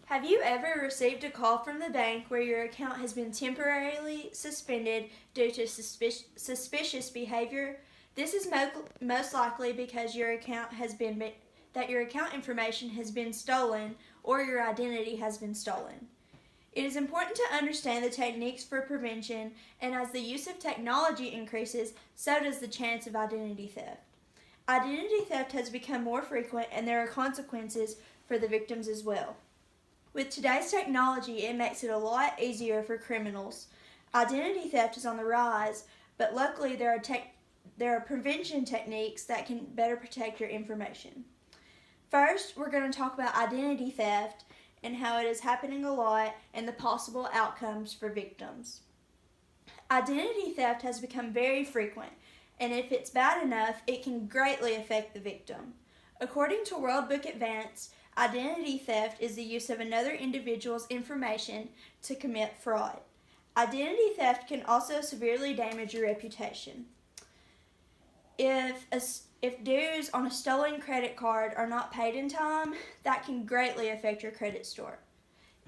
Have you ever received a call from the bank where your account has been temporarily suspended due to suspicious behavior? This is most likely because your account information has been stolen or your identity has been stolen. It is important to understand the techniques for prevention, and as the use of technology increases, so does the chance of identity theft. Identity theft has become more frequent, and there are consequences for the victims as well. With today's technology, it makes it a lot easier for criminals. Identity theft is on the rise, but luckily there are prevention techniques that can better protect your information. First, we're going to talk about identity theft and how it is happening a lot and the possible outcomes for victims. Identity theft has become very frequent, and if it's bad enough, it can greatly affect the victim. According to World Book Advanced, identity theft is the use of another individual's information to commit fraud. Identity theft can also severely damage your reputation. If dues on a stolen credit card are not paid in time, that can greatly affect your credit score.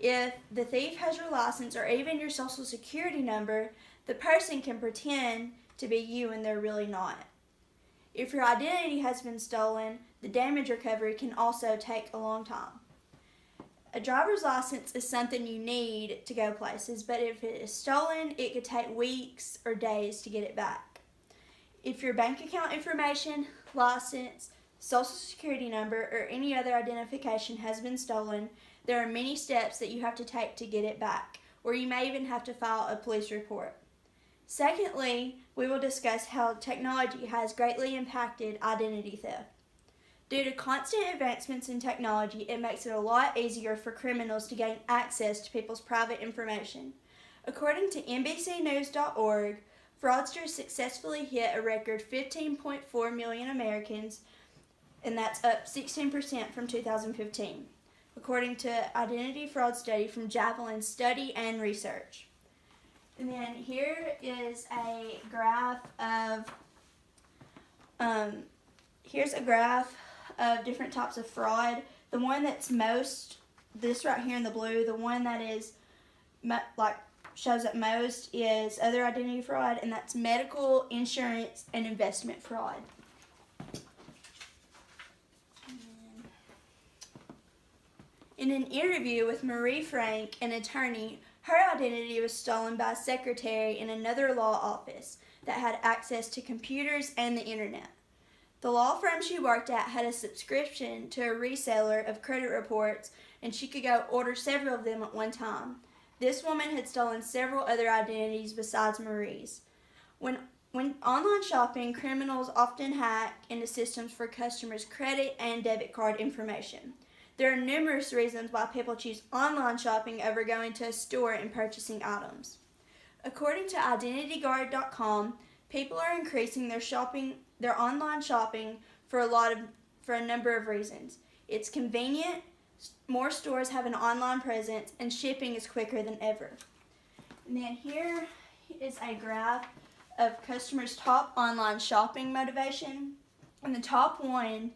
If the thief has your license or even your social security number, the person can pretend to be you and they're really not. If your identity has been stolen, the damage recovery can also take a long time. A driver's license is something you need to go places, but if it is stolen, it could take weeks or days to get it back. If your bank account information, license, social security number, or any other identification has been stolen, there are many steps that you have to take to get it back, or you may even have to file a police report. Secondly, we will discuss how technology has greatly impacted identity theft. Due to constant advancements in technology, it makes it a lot easier for criminals to gain access to people's private information. According to NBCnews.org, fraudsters successfully hit a record 15.4 million Americans, and that's up 16% from 2015, according to Identity Fraud Study from Javelin Study and Research. And then here is a graph of different types of fraud. The one that's most, this right here in the blue, the one that is shows up most is other identity fraud, and that's medical, insurance, and investment fraud. In an interview with Marie Frank, an attorney, her identity was stolen by a secretary in another law office that had access to computers and the internet. The law firm she worked at had a subscription to a reseller of credit reports, and she could go order several of them at one time. This woman had stolen several other identities besides Marie's. When online shopping, criminals often hack into systems for customers' credit and debit card information. There are numerous reasons why people choose online shopping over going to a store and purchasing items. According to IdentityGuard.com, people are increasing their online shopping for a number of reasons. It's convenient, more stores have an online presence, and shipping is quicker than ever. And then here is a graph of customers' top online shopping motivation. And the top one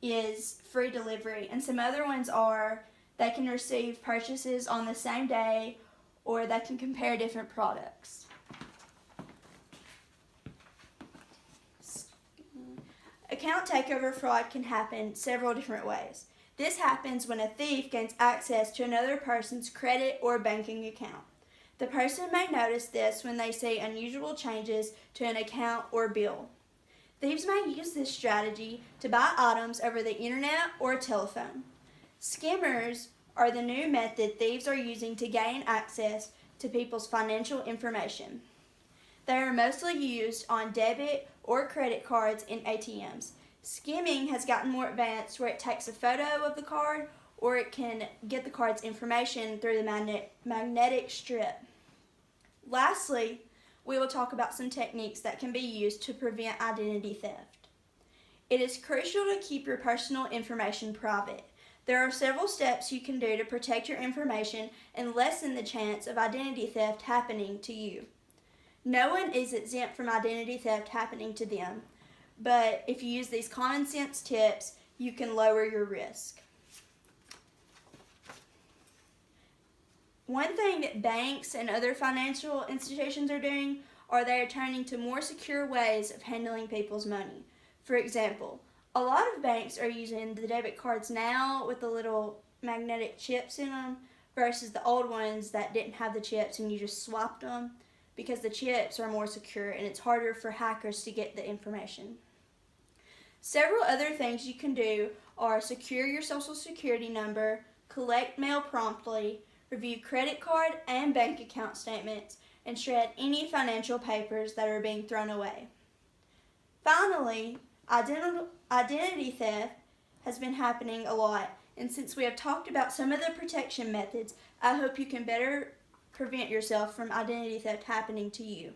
is free delivery, and some other ones are they can receive purchases on the same day, or they can compare different products. Account takeover fraud can happen several different ways. This happens when a thief gains access to another person's credit or banking account. The person may notice this when they see unusual changes to an account or bill. Thieves may use this strategy to buy items over the internet or telephone. Skimmers are the new method thieves are using to gain access to people's financial information. They are mostly used on debit or credit cards in ATMs. Skimming has gotten more advanced where it takes a photo of the card, or it can get the card's information through the magnetic strip. Lastly, we will talk about some techniques that can be used to prevent identity theft. It is crucial to keep your personal information private. There are several steps you can do to protect your information and lessen the chance of identity theft happening to you. No one is exempt from identity theft happening to them, but if you use these common sense tips, you can lower your risk. One thing that banks and other financial institutions are doing are they are turning to more secure ways of handling people's money. For example, a lot of banks are using the debit cards now with the little magnetic chips in them versus the old ones that didn't have the chips and you just swapped them because the chips are more secure and it's harder for hackers to get the information. Several other things you can do are secure your social security number, collect mail promptly, review credit card and bank account statements, and shred any financial papers that are being thrown away. Finally, identity theft has been happening a lot, and since we have talked about some of the protection methods, I hope you can better prevent yourself from identity theft happening to you.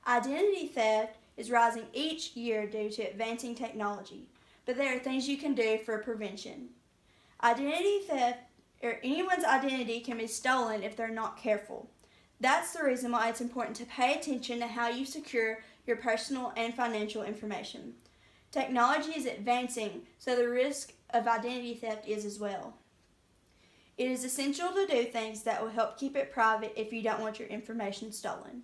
Identity theft is rising each year due to advancing technology, but there are things you can do for prevention. Identity theft, or anyone's identity, can be stolen if they're not careful. That's the reason why it's important to pay attention to how you secure your personal and financial information. Technology is advancing, so the risk of identity theft is as well. It is essential to do things that will help keep it private if you don't want your information stolen.